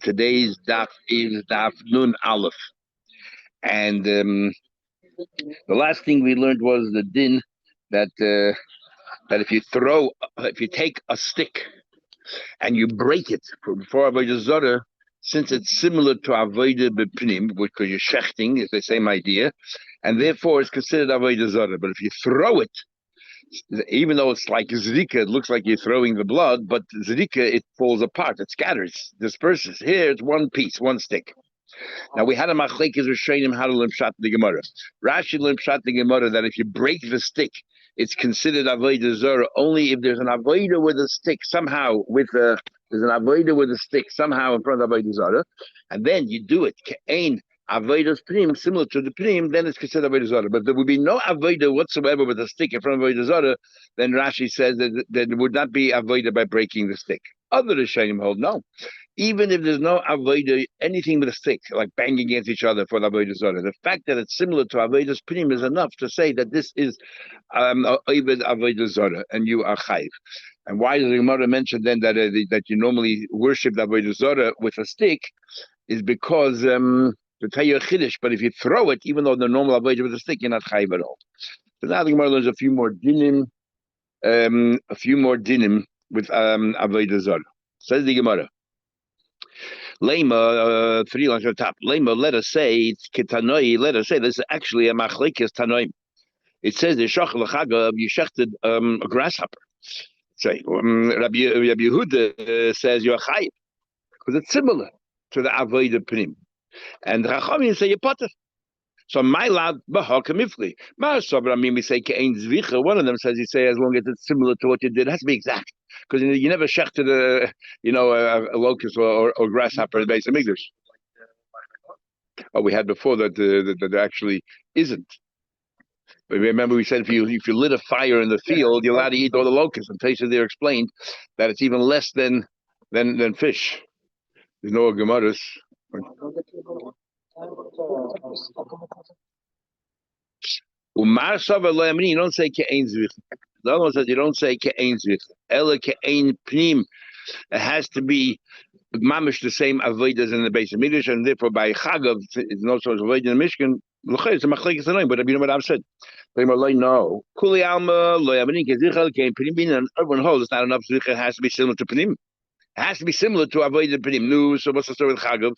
Today's daf is daf nun aleph, and the last thing we learned was the din that that if you take a stick and you break it before Avodah Zarah, since it's similar to Avodah B'Pnim, because you're shechting, it's the same idea, and therefore it's considered Avodah Zarah. But if you throw it, even though it's like zrika, it looks like you're throwing the blood, but zrika, it falls apart, it scatters, disperses. Here, it's one piece, one stick. Now, we had a machlekes rishonim how to learn pshat the Gemara. Rashi learned pshat the Gemara that if you break the stick, it's considered avodah zarah only if there's an avodah with a stick somehow there's an avodah with a stick somehow in front of avodah zarah, and then you do it ke'ain avodah pnim, similar to the pnim, then it's considered avodah zarah. But if there would be no avodah whatsoever with a stick in front of avodah zarah, then Rashi says that it would not be avodah by breaking the stick. Other rishonim hold no. Even if there's no avodah, anything with a stick, like banging against each other for the avodah zarah, the fact that it's similar to avodah pnim is enough to say that this is avodah zarah, and you are chayiv. And why does the Gemara mention then that you normally worship the avodah zarah with a stick? Is because to tell you a chiddush. But if you throw it, even though the normal avodah with a stick, you're not chayiv at all. So now the Gemara learns a few more dinim with avodah zarah. Says the Gemara. Lema, 3 lines on top. Lema, let us say it's ketanoi. Let us say this is actually a machlekes tanoim. It says the shach l'chagav you shechted a grasshopper. Say Rabbi Yehuda says you're chayiv because it's similar to the avodah pnim, and Chachamim say you potter. So my lad b'hakamifli. I mean, we say ke'ein zvicha. One of them says you say as long as it's similar to what you did, it has to be exact. Because you never shechted a locust or grasshopper in the base of English. Oh, we had before that there actually isn't. But remember, we said if you lit a fire in the field, you're allowed to eat all the locusts. And Taisa there explained that it's even less than fish. There's no gemaras. Umar Sava Lamini, you don't say ke'ein zvich. The other one says you don't say ke'ein zvich. Ela ke'ein pnim. It has to be mamish the same avodas in the base of Midrash, and therefore by Chagav it's not so much avodah in the Mishkan. It's a machlekes tanoim, but you know what I've said. No. Kuli alma lo yamini kezichel ke'ein pnim. And everyone holds it's not enough. It has to be similar to pnim. It has to be similar to avodah pnim. No, so what's the story with Chagav?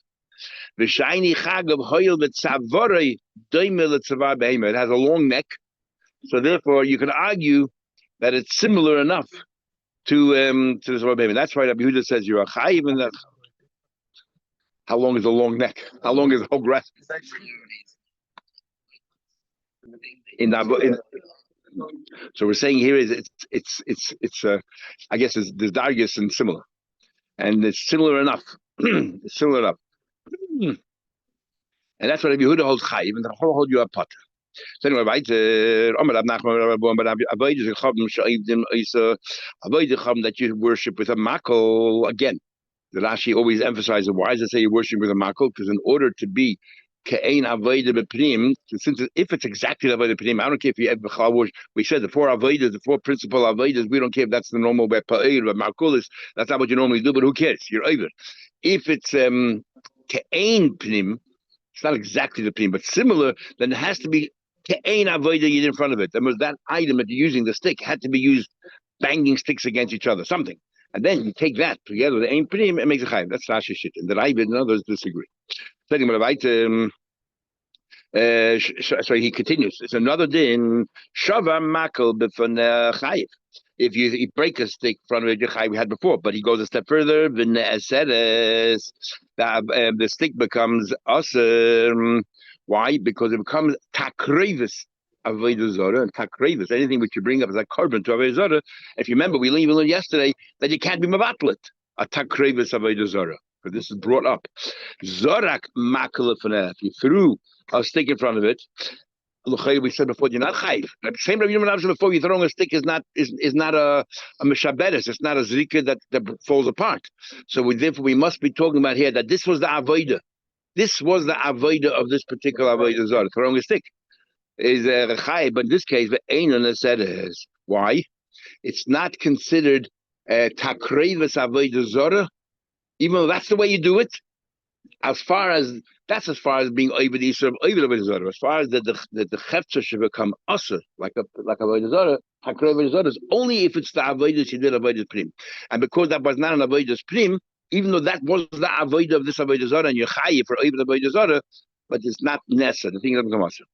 The shiny chagav hoyel v'tzavorei doimel tzavar behemoth. It has a long neck, so therefore you can argue that it's similar enough to the tzavar behemoth. That's why Rabbi Yehuda says you're a chayiv in that. How long is the long neck? How long is the whole grass? So we're saying here is it's I guess there's dargis and similar, and it's similar enough. It's similar enough. And that's what Rabbi Yehuda holds chayiv, and the whole hold you a potter. So anyway, right? That you worship with a makel. Again, the Rashi always emphasizes why does it say you worship with a makel? Because in order to be ke'ein avodah b'pnim, since if it's exactly avodah b'pnim, I don't care if you have we said the 4 avodas, the 4 principal avodas. We don't care if that's the normal b'pa'ir, but makel is that's not what you normally do. But who cares? You're over. If it's ke'ein pnim, it's not exactly the pnim, but similar, then it has to be ke'ein avodah in front of it. That item that you're using, the stick, had to be used banging sticks against each other, something. And then you take that together with the ein pnim, it makes a chayim. That's Rashi shit. And the Ravid and others disagree. So he continues. It's another din. Shava makel b'fan chayiv. If you break a stick from the Yechai we had before, but he goes a step further, the stick becomes awesome. Why? Because it becomes takrevis avodah zarah, and takrevis, anything which you bring up as a carbon to avodah zarah. If you remember, we learned yesterday that you can't be mavatlet a takrevis avodah zarah, because this is brought up. Zorak makal if you threw a stick in front of it. We said before you're not chayiv. Same Rabbi Yehuda said before, you throwing a stick is not a mishaberes. It's not a zrika that falls apart. So therefore we must be talking about here that this was the avodah. This was the avodah of this particular avodah zarah. Throwing a stick is a chayiv, but in this case the einon said is why it's not considered takrevis avodah zarah even though that's the way you do it. As far as being over the Yisrael, over the Avodah Zarah. As far as the chefzer should become usher, like Avodah Zarah, Hakra Avodah Zarah is only if it's the Avodah she did Avodah Prim, and because that was not an Avodah Prim, even though that was the Avodah of this Avodah Zarah, and you're chayiv for over the Avodah Zarah, but it's not necessary. The thing doesn't come usher.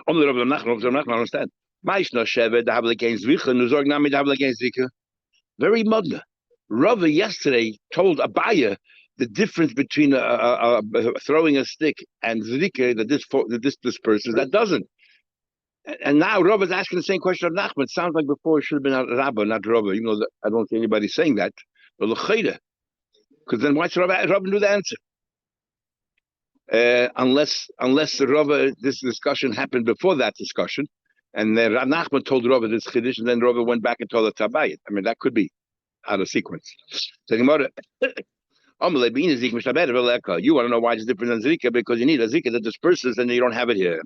Only Rabbi Nachman understand. Ma'ishna Sheva the Havla against Zvicha, Nuzorg Nami the Havla against Zvicha. Very modern. Rava yesterday told Abaya the difference between throwing a stick and zrika that this disperses, that doesn't. And now Rava is asking the same question of Nachman. It sounds like before it should have been Rabba, not Rava, even though I don't see anybody saying that. But L'chayda, because then why should Rava do the answer? Unless the Rava, this discussion happened before that discussion, and then Nachman told Rava this chiddush, and then Rava went back and told the Tabayit. I mean, that could be out of sequence. So Gemara, you want to know why it's different than Zika? Because you need a Zika that disperses and you don't have it here.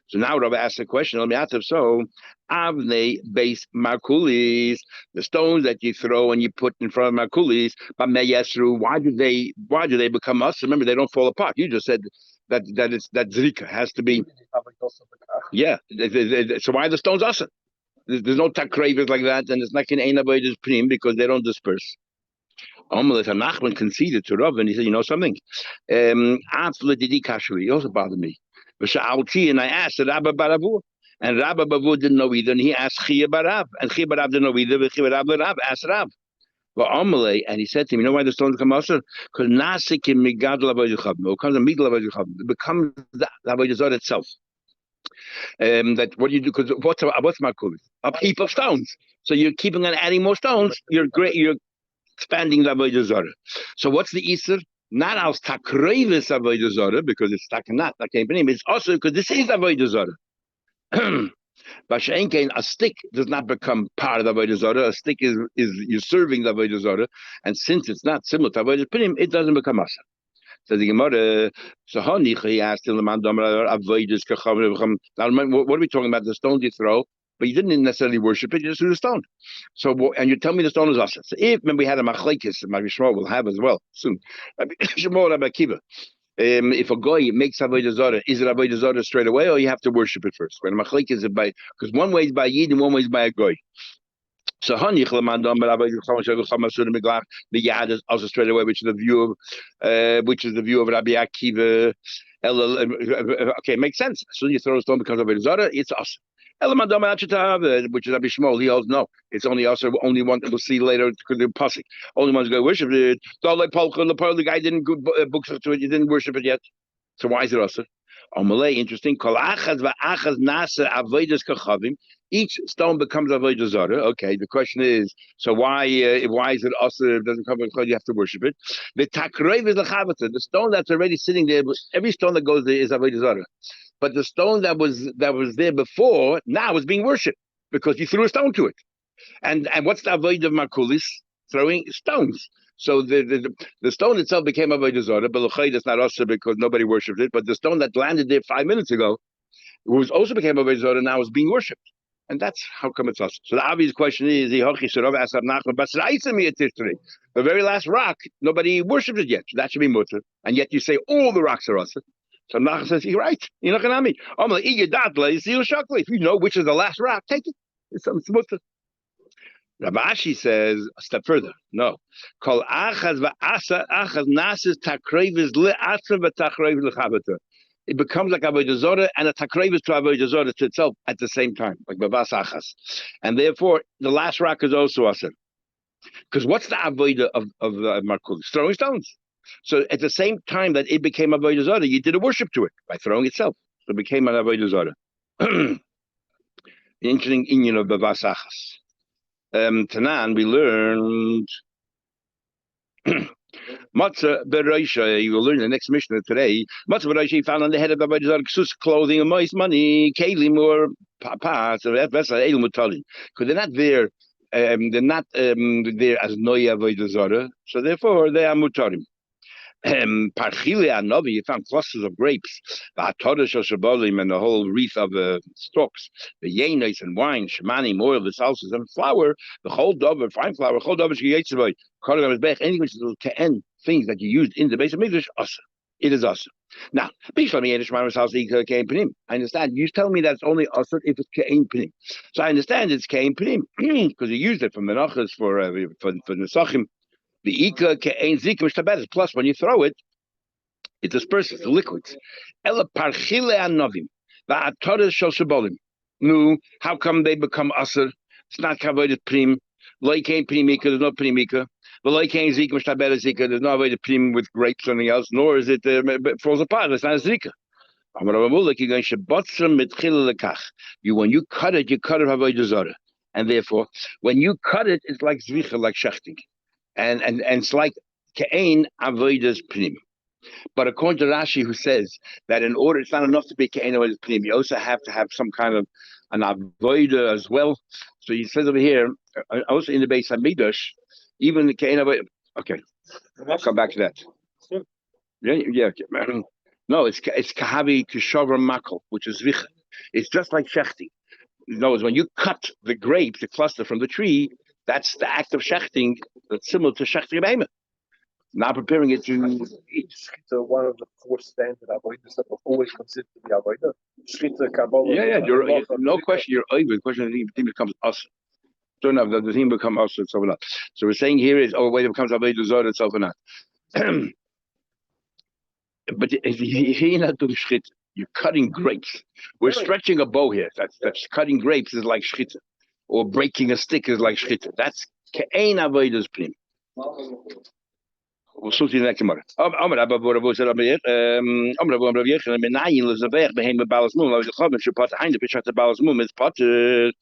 So now Rabbi asks the question, let me ask him, so Avne base Markulis, the stones that you throw and you put in front of Markulis, but Meyesru, why do they become us? Remember, they don't fall apart. You just said that Zika has to be. Yeah. So why are the stones us? There's no takravers like that, and it's not in Einabaydas Prim because they don't disperse. Nachman conceded to Rav, and he said, you know something? He also bothered me. And I asked Rabba Baravu, and Rabba Baravu didn't know either, and he asked Chia Barav, and Chia Barav didn't know either, but Chia Barav asked Rav. And he said to him, you know why the stones come also? Because Nasikim Migadl Avodah Chavim, it comes to Migadl Avodah Chavim, it becomes the Avodah Zarah itself. That what do you do? Because what's Markulis? A heap of stones. So you're keeping on adding more stones. You're expanding the Avodah Zarah. So what's the Easter? Not as takrevis Avodah Zarah, because it's takanat, that can't be named. It's also because this is Avodah Zarah. But a stick does not become part of the Avodah Zarah. A stick is you're serving the Avodah Zarah, and since it's not similar to Avodah Pinim, it doesn't become asa. So the Gemara, so he asked him, now remember, what are we talking about? The stones you throw, but you didn't necessarily worship it, you just threw the stone. So, and you tell me the stone is asa. So if remember we had a machlekes, Rabbi Shmuel will have as well soon. Rabbi Shmuel, Rabbi Akiva. If a guy makes Avodah Zarah, is it Avodah Zarah straight away, or you have to worship it first? When machlekes is by, because one way is by Yid and one way is by a guy. So the Yad is also straight away, which is the view of Rabbi Akiva. Okay, makes sense. So you throw a stone because of Avodah Zarah, it's us. Which is Rabbi Shmuel, he holds no. It's only us, only one that we'll see later because they're pasuk. Only ones go worship it. The guy didn't books to it, you didn't worship it yet. So why is it us? Interesting. Each stone becomes Avodah Zarah. Okay, the question is, so why is it also it doesn't come because you have to worship it? The takrev is the stone that's already sitting there. Every stone that goes there is Avodah Zarah, but the stone that was there before now is being worshipped because you threw a stone to it. And what's the Avodah of Markulis? Throwing stones. So the stone itself became Avodah Zarah, but l'chayid it's not also because nobody worshipped it. But the stone that landed there 5 minutes ago, was also became Avodah Zarah, now is being worshipped, and that's how come it's us. So the obvious question is, the very last rock, nobody worshipped it yet. So that should be mutter, and yet you say all the rocks are us. So Nachman says, you're right. You're not going to me. If you know which is the last rock, take it. It's mutter. Rabbi Ashi says a step further. No, call achaz va'asa achaz nasis takrevis le'atzah v'takrevis lechabata. It becomes like Avodah Zarah and a takrevis to Avodah Zarah to itself at the same time, like bavas achaz, and therefore the last rock is also asr. Because what's the avodah of Markulis? Throwing stones. So at the same time that it became Avodah Zarah, you did a worship to it by throwing itself. So it became an Avodah Zarah. The interesting union of bavas achaz. Tanan, we learned Matzah Bereisha. You will learn the next Mishnah today. Matzah Bereisha found on the head of Avodah Zarah ksus, clothing, and moist money, kalim or parts of because they're not there. They're not there as noya Avodah Zarah, so therefore they are mutarim. Parchile Anovi, you found clusters of grapes, and the whole wreath of stalks, the yenos and wine, shemanim, oil, the salsas, and flour, the whole dover, fine flour, whole dover, anything which is to end things that you used in the base of Mikdash, also. It is also. Now, I understand. You tell me that's only also if it's Ke'en Pnim. So I understand it's Ke'en Pnim because you used it for Menachas, for Nesachim. The Ika Ke'en Zika Mishtabedes. Plus, when you throw it, it disperses the liquids. Ela Parchile Anovim. Va'atoras Shel Shabolim. No, how come they become Aser? It's not Kavodet Prim. Lo Ke'en Primika, there's no Primika. There's no way to prim with grapes or something else, nor is it falls apart. It's not a zika. When you cut it Avodah Zarah, and therefore when you cut it, it's like zvicha, like shechting, and it's like ke'ein avodas prim. But according to Rashi, who says that in order, it's not enough to be ke'ein avodas prim, you also have to have some kind of an avodah as well. So he says over here, also in the base Hamikdash, even the Ke'en Avodah. Okay, I'll come back to that. Yeah. No, it's Kahavi Kishover Makel, which is Vich. It's just like Shechting. In other words, when you cut the grapes, the cluster from the tree, that's the act of Shechting that's similar to Shechting Behemah. Now preparing it to eat. So one of the four standard avoiders that were always considered to be avoider. Shchita, Kabbalah. Yeah. You're no question. You're over. The question is the becomes us. So now does the thing become us itself or not? So we're saying here is whether it becomes Avodah Zarah itself or not. But you're not doing shchita. You're cutting grapes. We're stretching a bow here. That's cutting grapes is like shchita, or breaking a stick is like shchita. That's ke'ein avodas prim. We'll see you next tomorrow. Amar Abba Boravu said, Amar Abu Amar Yechon, Menayin Lezavech, Behema Balas Mum, Lavis Chavim, Shupat, Hain, the Pishat Balas Mum, is pot, Shnem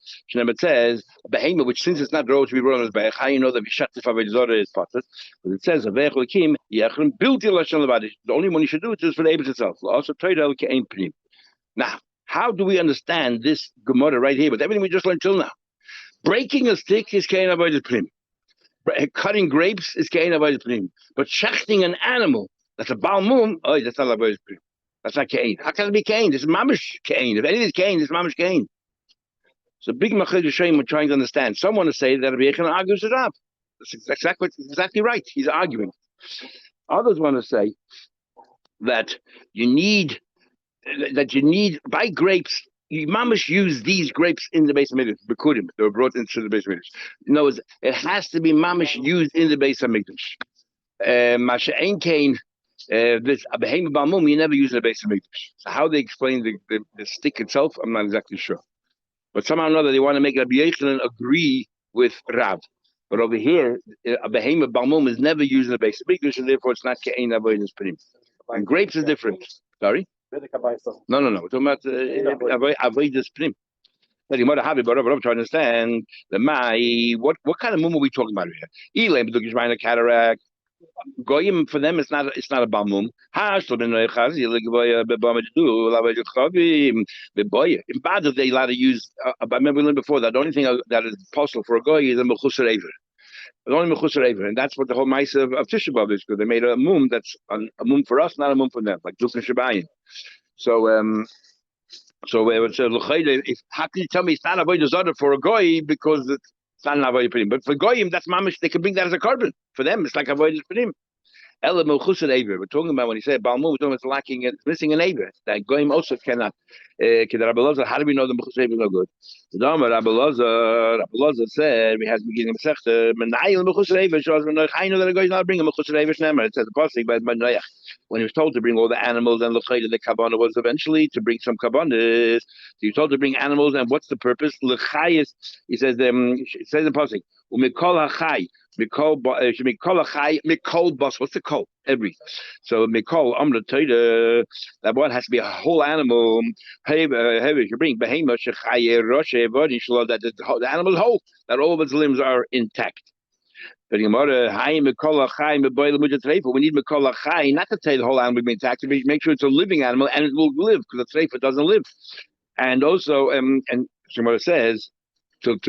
it says, Behema, which since it's not road to be run as Bech, how you know that Vishat Avodah Zarah is pot? But it says, Avech Lakim, Yechon, built Yelashon Levadish. The only one you should do it is for the Abel itself. Also, Toida Ke'en Prim. Now, how do we understand this Gemara right here with everything we just learned till now? Breaking a stick is Ke'en Avodah Prim. Cutting grapes is ke'ein avodas prim, but shechting an animal that's a balmum, that's not avodas prim. That's not ke'ein. How can it be ke'ein? This is mamish ke'ein. If anything is ke'ein, it's mamish ke'ein. So big machid Hashem we're trying to understand. Some want to say that Rabbi Yechon argues it up. That's exactly right. He's arguing. Others want to say that you need by grapes. You mamish use these grapes in the base of Mikdash. Bekurim, they were brought into the base of Mikdash. No, it has to be mamish used in the base of Mikdash. Masha Ein Kain, this Behema Balmum, you never use in the base of Mikdash. So how they explain the stick itself, I'm not exactly sure. But somehow or another, they want to make Rabbi Yechon agree with Rav. But over here, a Behema Balmum is never used in the base of Mikdash, and therefore it's not Ke'ein Avodas Prim. And grapes is different. Sorry? No. We're talking about Avodas Prim. But I'm trying to understand what kind of mum are we talking about here? Elam b'duk cataract. Goyim for them it's not a balmum. In Bad they allowed to use. I remember we learned before that the only thing that is possible for a goy is a mechusar aver. It's only mechusar aver, and that's what the whole mice of Tisha B'av is. Because they made a mum that's a mum for us, not a mum for them, like Dukha Shabayim. So if how can you tell me it's not avodah zarah for a goy because it's not an avodah prim, but for goyim that's mamish they can bring that as a carbon. For them it's like avodah prim. Ela melchusar aver. We're talking about when he said balmum, we're talking about it's missing an aver. That goyim also cannot. How do we know the melchusar aver is no good? The Rabbi Lazar said we have the beginning of Masechta. Menayil melchusar aver shows I know that a goy is not bringing melchusar aver. It says the pasuk by Noach. When he was told to bring all the animals and the kavanah was eventually to bring some kavanahs. So he was told to bring animals, and what's the purpose? L'chayis, he says, it says in pasuk, umikol hachai, mikol hachai, mikol bas. What's the kol? Every. So mikol amra toida. That one has to be a whole animal. Hey, you bring behema shechaye roshe body that the animal is whole, that all of its limbs are intact. But we need Mekol Chai, not to say the whole animal will be intact, but make sure it's a living animal and it will live because the treifa doesn't live. And also, and Shemara says to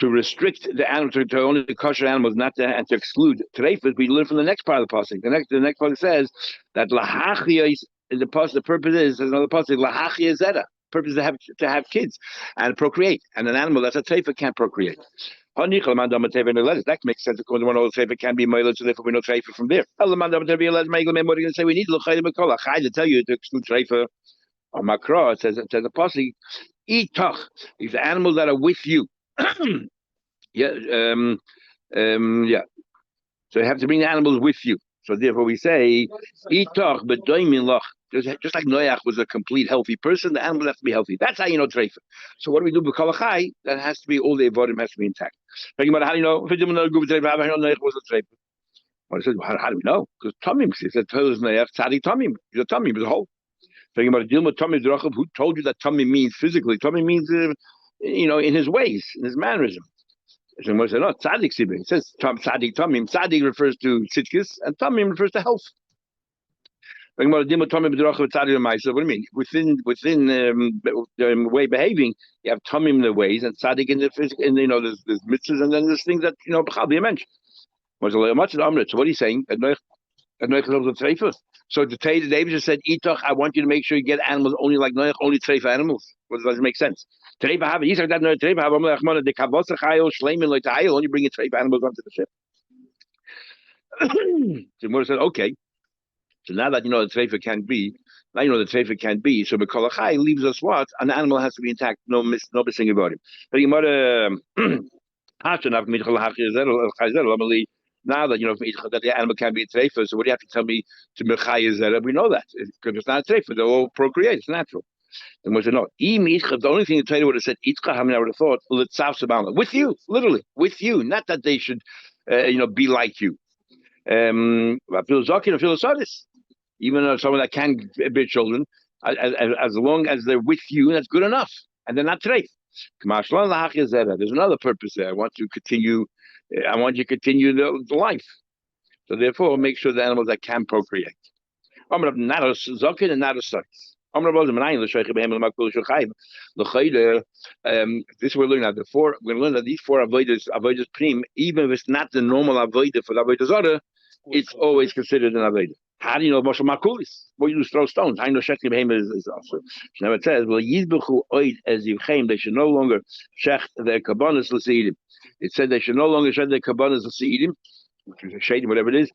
restrict the animal to only the kosher animals, not to and to exclude treifas. We learn from the next part of the pasuk. The next part says that lahachia is the pasuk. The purpose is there's another pasuk lahachia zera. Purpose to have kids and procreate, and an animal that's a treifa can't procreate. That makes sense according to one old treifa can be mileage, so therefore we know treifa from there. What are you going to say? We need to tell you to exclude treifa on Makra. It says a posse. Itach, these animals that are with you. Yeah, yeah. So you have to bring the animals with you. So therefore we say, Itach b'doimin lach. Just like Noach was a complete healthy person, the animals have to be healthy. That's how you know treifa. So what do we do with kolachai? That has to be all the avodim has to be intact. Thinking about how do you know? If you didn't know treifa, how do you know Noach was a treifa? Well, I said, how do we know? Because Tomim, he said, Noach tzadi Tomim. He's a Tomim, he's a whole. Thinking about Dilma Tomim Drachov, who told you that Tomim means physically? Tomim means, in his ways, in his mannerism. So I said, no, tzaddik sibir. It says tzaddik Tomim. Tzaddik refers to tzidkis, and Tomim refers to health. What do you mean? Within way behaving, you have Tomim in the ways, and tzaddik in the physical. And there's mitzvahs, and then there's things that b'chal mentioned. So what he's saying? So the David just said, Itoch, I want you to make sure you get animals only like Noach, only treifa animals. What does it make sense? Treifa have Yitzchak that treifa have the kavosach hayol shleimin loitayil. Only bringing treifa animals onto the ship. So Mordechai said, okay. So now that you know the treifa can be, so the kolachai leaves us what? An animal has to be intact, no missing about it. Now that that the animal can be a treifa, so what do you have to tell me to mechayah zera? We know that because it's not a treifa; they all procreate. It's natural. And we said no. The only thing the Torah would have said itzcha, I would have thought with you, literally with you, not that they should, be like you. Even someone that can bear children, as long as they're with you, that's good enough, and they're not treif. There's another purpose there. I want you to continue the life. So therefore, make sure the animals that can procreate. Not a zokin and not a size. This we're learning now. We're going to learn that these four avodas prim, even if it's not the normal avodah for the Avodah Zarah, it's always considered an avodah. How do you know Moshe Makulis? What you do is throw stones. I know Shechting Behem is also. Now it says, well, Yizbechu Oid as Yivchem, they should no longer shecht their kabbanas l'seidim. It said they should no longer shecht their kabbanas l'seidim, which is a shade, whatever it is.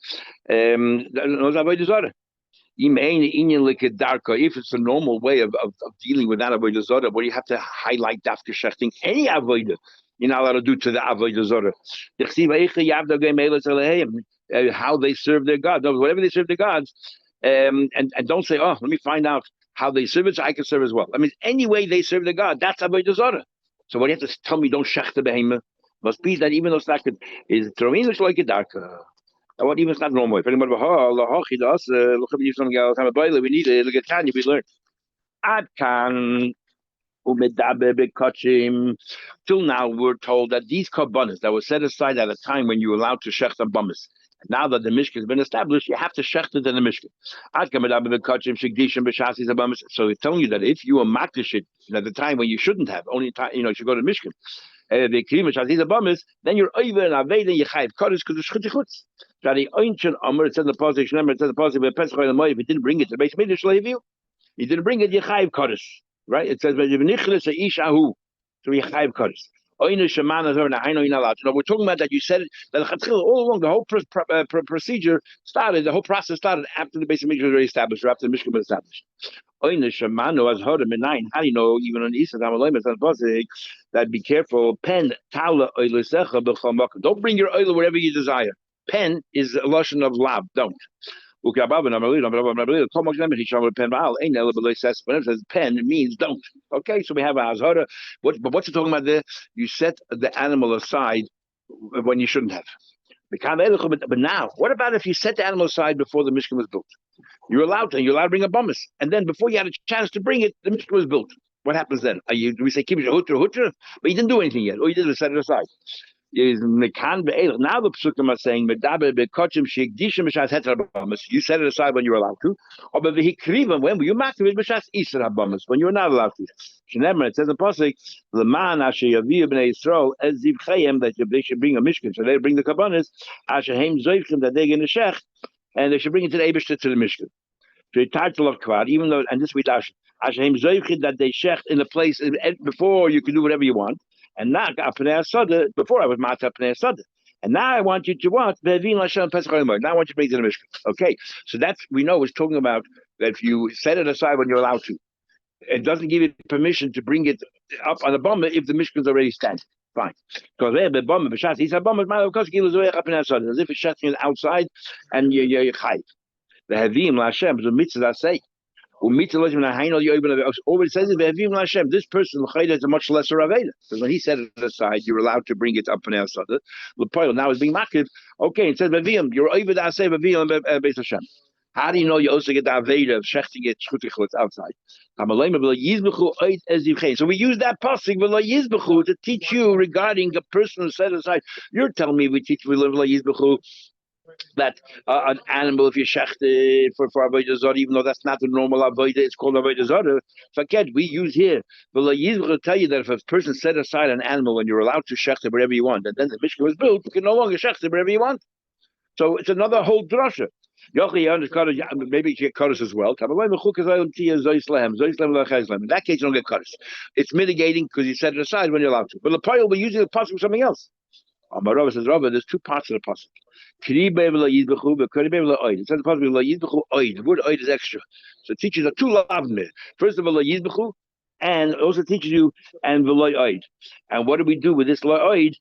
If it's a normal way of dealing with that Avodah Zarah, what do you have to highlight dafka shechting? Any Avodah you're not allowed to do to the Avodah Zarah. How they serve their God. No, whatever they serve their gods, and don't say, oh, let me find out how they serve it so I can serve as well. I mean, any way they serve their God, that's Avodah Zarah. So what do you have to tell me? Don't shech the behemoth. Must be that even though it's not good, is throw English like a dark. What even it's not normal. If anybody look at you some guys have a boiler, we need it. Look at Tanya, we learned. Ad can. Till now, we're told that these kabbanas that were set aside at a time when you were allowed to shecht and bamas. Now that the mishkan has been established, you have to shecht it in the mishkan. So it's telling you that if you were makdish it at the time when you shouldn't have, only time you should go to mishkan. Then you're over and aved and you chayiv kodesh because it's chutz. It says in the pasuk, it says the pasuk, if you didn't bring it to the base midrash, you didn't bring it, you chayiv kodesh. Right? It says, so we chayiv kodesh. We're talking about that you said it, that all along the whole procedure started, the whole process started after the basic midrash was already established, or after the mishkan was established. How do you know, even on Isa, that be careful, pen, don't bring your oil wherever you desire. Pen is a lotion of lab, don't. When it says pen, it means don't. Okay, so we have a hazara. What's it talking about there? You set the animal aside when you shouldn't have. But now, what about if you set the animal aside before the mishkan was built? You're allowed to bring a bamas, and then before you had a chance to bring it, the mishkan was built. What happens then? Do we say keep it hutra? But you didn't do anything yet. All you did was set it aside. Now the psukim are saying you set it aside when you're allowed to, or when you when you're not allowed to. It says in pasuk that they should bring a mishkan, so they bring the kabbanas that they're going to shech, and they should bring it to the Eibishter to the mishkan. So the title of kvad, even though, and this we dash that they shech in a place before you can do whatever you want. And now before I was Mata Pnei Asada. And now I want you to what? Now I want you to bring to the Mishkan. Okay, so that's we know it's talking about that if you set it aside when you're allowed to, it doesn't give you permission to bring it up on the bomber if the Mishkan's already standing. Fine. Because the bomber, he said bomber, of course, as if it's shutting it outside and you're chayv. The Havim Lashem, the mitzvah say. Always says it, Hashem, this person is a much lesser Aveda. Because when he set it aside, you're allowed to bring it up in El Sada. Now it's being makiv. Okay, it says you're over the Asay Beis Hashem. How do you know you also get the Aveda of shechting it outside? So we use that pasuk to teach you regarding a person who set aside. You're telling me we teach that an animal, if you shecht it for Avodah Zarah, even though that's not the normal Avodah, it's called Avodah Zarah. Forget, we use here. But will tell you that if a person set aside an animal and you're allowed to shecht it wherever you want, and then the Mishkan was built, you can no longer shecht it wherever you want. So it's another whole drasha. Maybe you get cutters as well. In that case, you don't get cutters. It's mitigating because you set it aside when you're allowed to. But the point will be using the pasuk for something else. Rabbi says, there's two parts of the pasuk. It says the word oid is extra. So it teaches you two lavim. First of all, yizbechu, and it also teaches you and v'loy oid. And what do we do with this loy oid?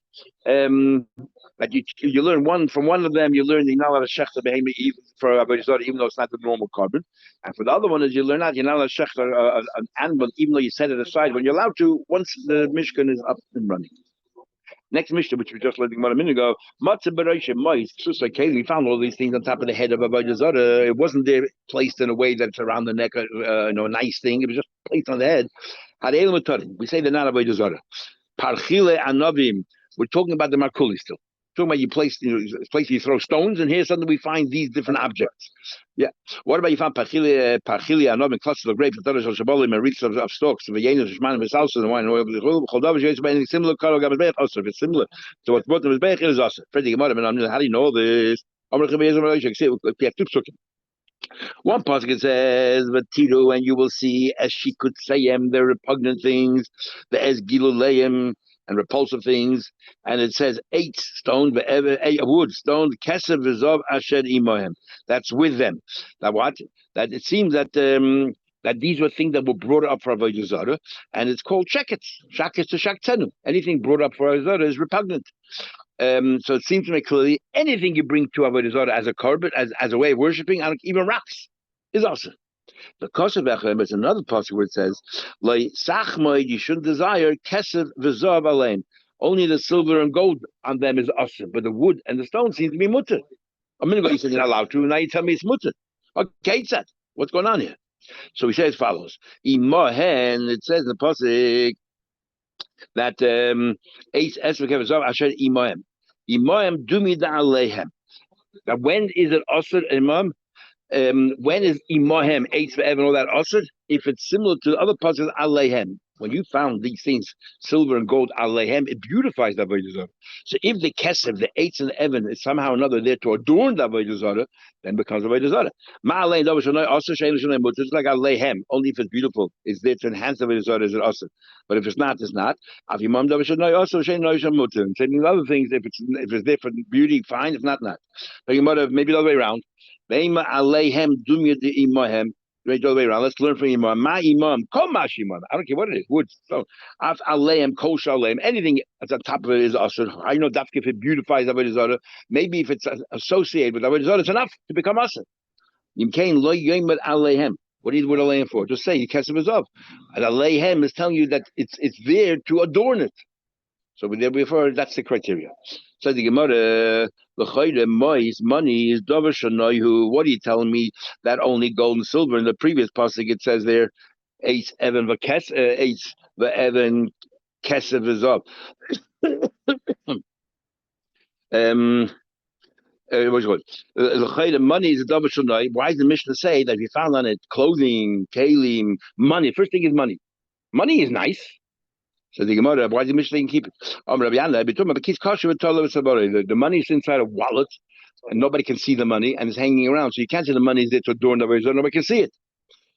That you learn one from one of them. You learn you're not allowed to shechta behemoth for Avodah Zarah, even though it's not the normal carbon. And for the other one is you learn that you're not allowed to shechta an animal, even though you set it aside when you're allowed to once the mishkan is up and running. Next Mishnah, which we just learned about a minute ago, Matzah Bereisha Mois, we found all these things on top of the head of Avodah Zarah. It wasn't there placed in a way that's around the neck, a nice thing. It was just placed on the head. We say they're not Avodah Zarah. Parchile Anavim. We're talking about the Markuli still. Talking about you throw stones, and here suddenly we find these different objects. Yeah. What about you found parchili anov clusters of grapes, and shabolim and wreaths of stalks, and yenos, shman, and salsa, and wine, and oil. Choldav is anything similar. Karo gabas beich also. If it's similar to what's bottom of his beich, it is also. Freddie Gemara, how do you know this? We have two psukim. One pasuk it says, "Vatiru," and you will see as she could say the repugnant things, the as giluleim, and repulsive things, and it says 8 stones, 8 wood stones, kesev v'zov asher imohem. That's with them. Now what? That it seems that that these were things that were brought up for Avodah Zarah, and it's called sheketz. Sheketz to shaktenu. Anything brought up for Avodah Zarah is repugnant. So it seems to me clearly anything you bring to Avodah Zarah as a korban, as a way of worshiping, and even rocks, is also. The Kosev Echem is another passage where it says, "Lei sachmoid, you shouldn't desire kesev v'zav alein. Only the silver and gold on them is usher, but the wood and the stone seem to be mutter." A minute ago you said you're not allowed to, now you tell me it's mutter. Okay, it's that. What's going on here? So we say as follows: Imahen, it says in the pasuk that Eitz esvek v'zav asher imahem. Imahem dumi da aleihem. Now when is it usher imam? When is imahem eitz ve'ev and all that usher? If it's similar to the other parts of aleihem, when you found these things, silver and gold aleihem, it beautifies the Avodah Zarah. So if the kesef, the eitz and the evan is somehow or another there to adorn the Avodah Zarah, then it becomes Avodah Zarah. Ma'alein davar shnoi usher shein shnoi mutter. It's like aleihem. Only if it's beautiful is there to enhance the Avodah Zarah is it usher. But if it's not, it's not. Avimam davar shnoi usher shein shnoi mutter. And saying other things, if it's there for beauty, fine. If not, not. So you might have maybe the other way around. Ve'ima aleihem dumya de imahem. Right, the other way around. Let's learn from imam. Ma imam, kol mash imam. I don't care what it is. Wood, stone. Af aleim, kol shaleim. Anything at the top of it is asur. I know dafka if it beautifies Avodah Zarah. Maybe if it's associated with Avodah Zarah, it's enough to become asur. Yimkein lo yomer aleihem. What do you with aleim for? Just say you kesef is of. And aleihem is telling you that it's there to adorn it. So therefore, that's the criteria. So the Gemara, money is davar shanoihu. What are you telling me that only gold and silver? In the previous pasuk, it says there, eitz evan v'kes, eitz v'evan kesev v'zav. Money is a davar shanoi. Why does the Mishnah say that if you found on it clothing, kalim, money? First thing is money. Money is nice. So the Gemara, why does the Mishnah keep it? The money is inside a wallet, and nobody can see the money, and it's hanging around. So you can't say the money is there to adorn the Avodah Zarah. Nobody can see it.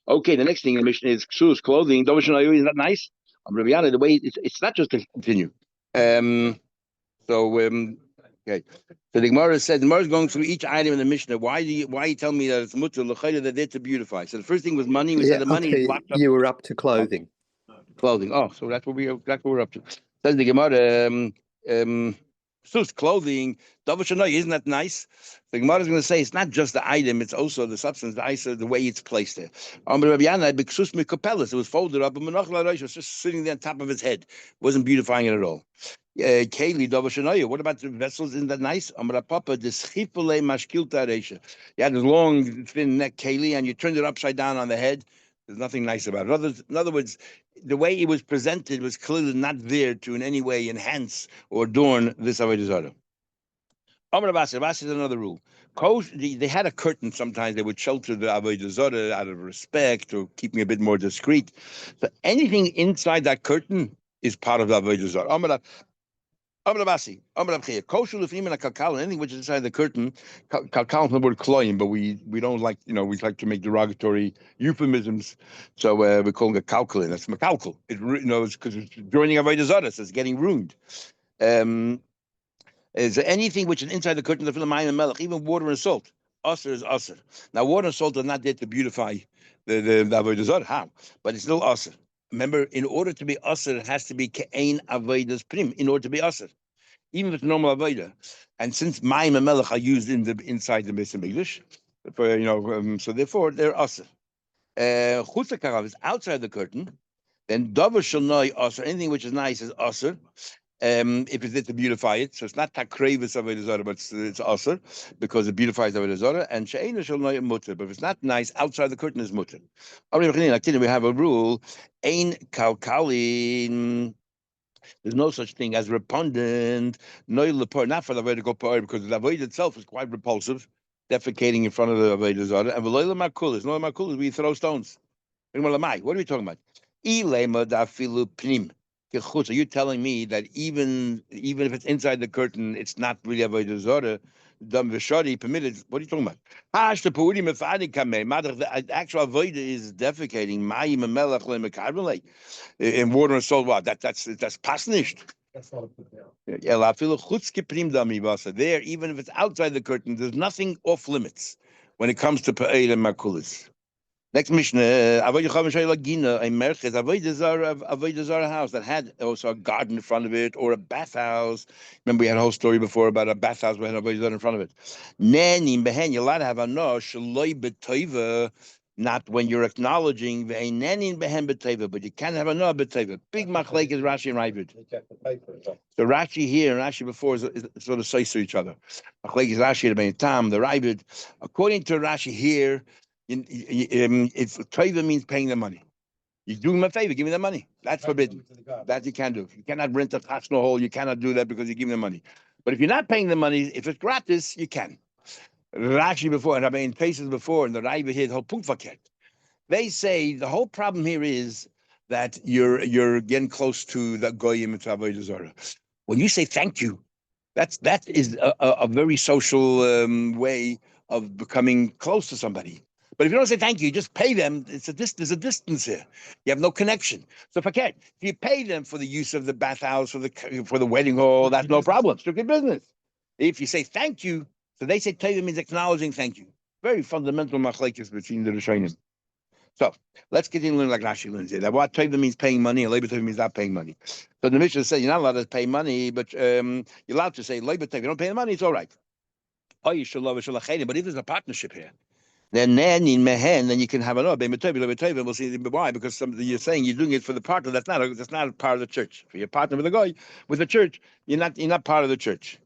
Okay, the next thing in the Mishnah is ksus, clothing. Is that nice? The way it's not just to continue. Okay. So the Gemara said the Gemara is going through each item in the Mishnah. Why you tell me that it's mutter l'chayda that they're to beautify? So the first thing was money. We said the money is locked up. You were up to clothing. Clothing. Oh, so that's what we're up to. Says the Gemara. Sus clothing. Isn't that nice? The Gemara is going to say it's not just the item; it's also the substance, the way it's placed there. It was folded up, and it was just sitting there on top of his head. It wasn't beautifying it at all. What about the vessels? Isn't that nice? You had this long, thin neck keli, and you turned it upside down on the head. There's nothing nice about it. In other words, the way it was presented was clearly not there to in any way enhance or adorn this Avodah Zarah. Amar Abbas is another rule. They had a curtain sometimes. They would shelter the Avodah Zarah out of respect or keeping a bit more discreet. But anything inside that curtain is part of the Avodah Zarah. Anything which is inside the curtain, kalkal is the word kloyim, but we don't like, we like to make derogatory euphemisms, so we call it kalkalin. That's makalkal. It's because it's joining Avodah Zarah, so it's getting ruined. Is anything which is inside the curtain, the film and melech, even water and salt. Aser is aser. Now, water and salt are not there to beautify the Avodah Zarah. How? But it's still aser. Remember, in order to be aser, it has to be ke'ein avodas prim. In order to be aser, even if it's normal avodah, and since mayim and melech are used inside the Beis Hamikdash, so therefore they're aser. Chutz karav is outside the curtain. Then davar shalnoi aser. Anything which is nice is aser. If it's there to beautify it, so it's not takrevis avodah zarah, but it's aser because it beautifies avodah zarah. And she'ena shalnoi mutter. But if it's not nice, outside the curtain is mutter. We have a rule: ein kalkalin. There's no such thing as repugnant, no lepar, not for the avodah to go par, because the avodah itself is quite repulsive, defecating in front of the avodah zarah. And v'loy lemakulis, no lemakulis, we throw stones. What are we talking about? Ilema dafilu pnim. Are you telling me that even if it's inside the curtain, it's not really avodah zarah? Dam v'shari permitted. What are you talking about? The actual avodah is defecating. Mayim and melech lemekarvelei. In water and salt. What? That's pasnished. That's not a put down. There, even if it's outside the curtain, there's nothing off limits when it comes to pa'ed and makulis. Next Mishnah, Avodah Zarah house that had also a garden in front of it or a bathhouse. Remember, we had a whole story before about a bathhouse with Avodah Zarah in front of it. You're allowed to have a nosh, not when you're acknowledging, but you can't have a no b'teva. Big machlek is Rashi and Ravid. So Rashi here and Rashi before is sort of say to each other. Machlek is Rashi the Tam, the Ravid. According to Rashi here, if teva means paying the money, you do him a favor, give me the money. That's forbidden. That you can't do. You cannot rent a chasno hole. You cannot do that because you give them the money. But if you're not paying the money, if it's gratis, you can. Rashi before and in places before, and the Ravid here, the whole punkt verkehrt. They say the whole problem here is that you're getting close to the goyim and Avodah Zarah. When you say thank you, that is a very social way of becoming close to somebody. But if you don't say thank you, just pay them. There's a distance here. You have no connection. So forget. If you pay them for the use of the bathhouse, for the wedding hall, that's no problem. It's good business. If you say thank you, so they say teva means acknowledging thank you. Very fundamental machlekes between the Rishonim. So let's continue learning like Rashi learns here. That what teva means paying money and labor teva means not paying money. So the Mishnah says you're not allowed to pay money, but you're allowed to say labor teva. You don't pay the money, it's all right. Oh, you should love it, but if there's a partnership here, then in mehen, then you can have another. We'll see why, because you're saying you're doing it for the partner. That's not a part of the church. For your partner with a guy with the church, you're not part of the church.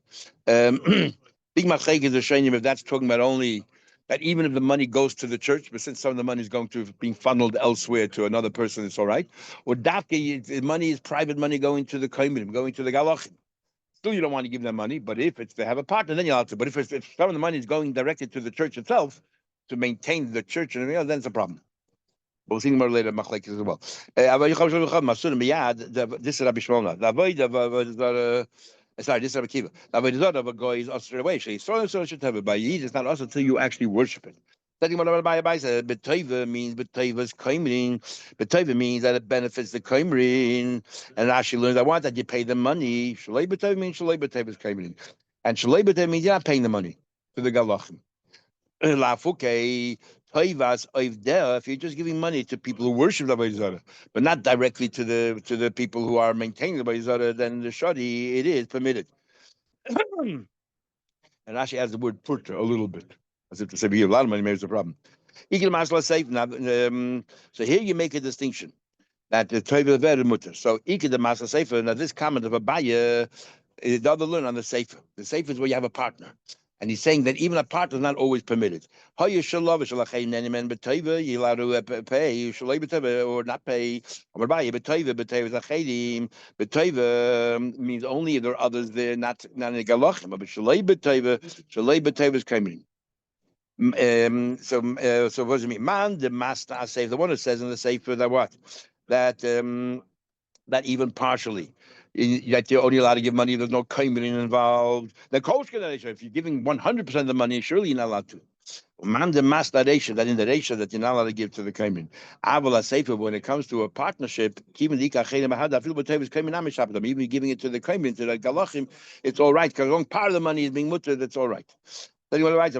Big machlek is a shayim if that's talking about only that even if the money goes to the church, but since some of the money is going to being funneled elsewhere to another person, it's all right. Or dafke, the money is private money going to the kohenim, going to the galachim. Still, you don't want to give them money, but if they have a partner, then you'll have to. But if some of the money is going directly to the church itself to maintain the church, and then it's a problem. But we'll see more later, machlek as well. This is Rabbi Shmuel. Sorry, this is Rabbi Kiva. Avodah Zarah of a guy is usher away. He's throwing so should have it by Yid. It's not us until you actually worship it. Studying what Abai said, Betova means Betova's Kaimrin. Betova means that it benefits the Kaimrin. And Rashi learns, I want that you pay the money. Shalei Betova means Shalei Betova's Kaimrin. And Shalei Betova means you're not paying the money to the Galachim. Lafuke, Toivas Oivdea, if you're just giving money to people who worship the Avodah Zarah, but not directly to the people who are maintaining the Avodah Zarah, then the Shadi, it is permitted. And Rashi adds the word purta a little bit, as if to say, we give a lot of money, maybe it's a problem. So here you make a distinction that the Tova Ver Mutter. So Ika the Masa Sefer, now this comment of Abaya, the other learn on the Sefer. The Sefer is where you have a partner. And he's saying that even a partner is not always permitted. You're allowed to pay, or not pay. Beteva means only if there are others there, not in the galachim. But shalei beteva is coming. So what does it mean? Man, the master safe. The one who says in the sefer that what? That even partially, that you're only allowed to give money, there's no kaimin involved. The coach can, if you're giving 100% of the money, surely you're not allowed to. Man, the master ratio, that in the ratio that you're not allowed to give to the kaimin. Avala sefer, when it comes to a partnership, even giving it to the kaimin, to the galachim, it's all right, because long part of the money is being mutter, that's all right. Who holds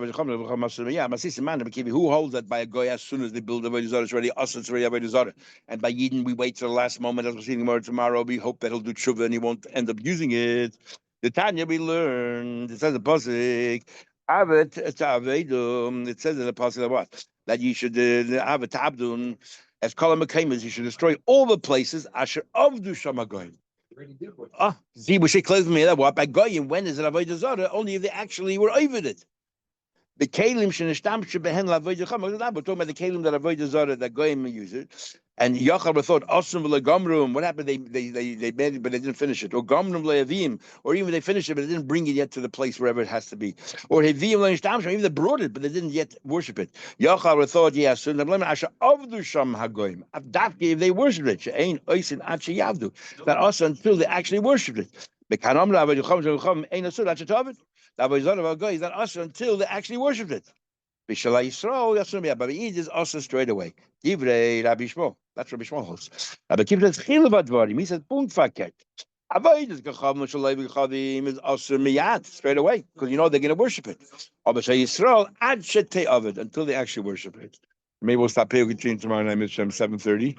that by a goy as soon as they build a Avodah Zarah, it's already us, it's already Avodah Zarah. And by Yidden, we wait till the last moment, as we're seeing tomorrow, we hope that he'll do tshuva and he won't end up using it. The Tanya we learned, it says the Pasuk, it says in the Pasuk what? That you should, Avet Abdun, as Kolam Mekaymas, you should destroy all the places, Asher Avdu Shamagoyim. See, we should close me that what by Goyim, when is it Avodah Zarah? Only if they actually were over it. The kalim shenishtamshu behen la'avodah chama. We're talking about the kalim that Avodah Zarah that goyim use it. And Yachar thought awesome v'legomrum. What happened? They made it, but they didn't finish it. Or gomrum le'avim. Or even they finished it, but they didn't bring it yet to the place wherever it has to be. Or hevim le'nishtamshu. Even they brought it, but they didn't yet worship it. Yachar thought, yes. So asher avdu sham hagoyim. Avdavki if they worship it. She'ein oisin ad sheyavdu. That also until they actually worship it. Bekanam la'avodah chama ein asur ad shetavet. The Avodah Zarah is not us until they actually worshipped it. B'shalai Yisrael, Yasum Rabbi Eid is us straight away. Divrei Rabbi Shmuel. That's Rabbi Shmuel holds. Rabbi Kippur says Chilva Dvarim. He says Punkt Faket. Avodah is Gachavim Shalai V'Chavim is Asur Miyad straight away because you know they're going to worship it. B'shalai Yisrael Ad Shetei Avid until they actually worship it. Maybe we'll stop here. We continue tomorrow night. It's 7:30.